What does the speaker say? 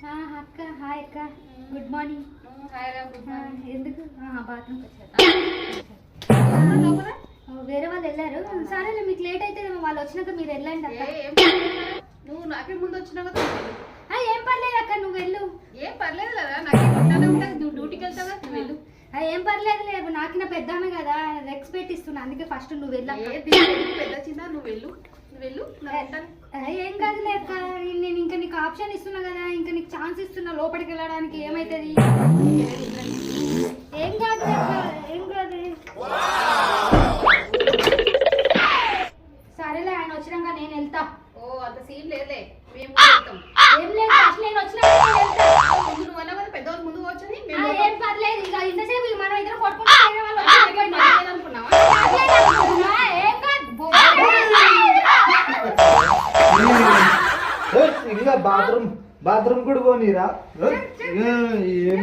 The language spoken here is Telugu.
అక్క హాయ్ అక్క గుడ్ మార్నింగ్. హాయ్ రా గుడ్ మార్నింగ్. ఎందుకు బాత్రూమ్కి వచ్చారు? వేరే వాళ్ళు వెళ్ళారు. సరేలే మీకు లేట్ అయితే వాళ్ళు వచ్చినాక మీరు వెళ్ళండి అక్క. నువ్వు నాకే ముందు వచ్చినా కదా. ఏం పర్లేదు అక్క నువ్వు వెళ్ళు. ఏం పర్లేదు కదా నాకే ఉంటానే ఉంటుంది. నువ్వు డ్యూటీకి వెళ్తావు కదా నువ్వు వెళ్ళు. ఏం పర్లేదు లేదు నాకు నా పెద్దామే కదా రెస్పెక్ట్ ఇస్తున్నా అందుకే ఫస్ట్ నువ్వు వెళ్ళా. పెద్ద చిన్న నువ్వు వెళ్ళు వెళ్ళు. ఏం కాదు లేక నేను ఇంకా నీకు ఆప్షన్ ఇస్తున్నా కదా, ఇంకా నీకు ఛాన్స్ ఇస్తున్నా లోపలికి వెళ్ళడానికి. ఏమైతుంది? ఏం కాదు ఏం కాదు. సరేలే ఆయన వచ్చినాక నేను వెళ్తా. ఓ అంత సీన్ లేదులే, మేము ఏం లేదు ఫస్ట్ నేను వచ్చినాక నువ్వు అన్నా కదా పెద్దవాళ్ళు ముందు వచ్చని. ఏం పర్లేదు ఇక ఇంతసేపు మనం ఇద్దరు కొట్టుకుంటా అనుకున్నావా? ఏం కాదు ఇంకా బాత్రూమ్ కూడా పోనీరా. ఏం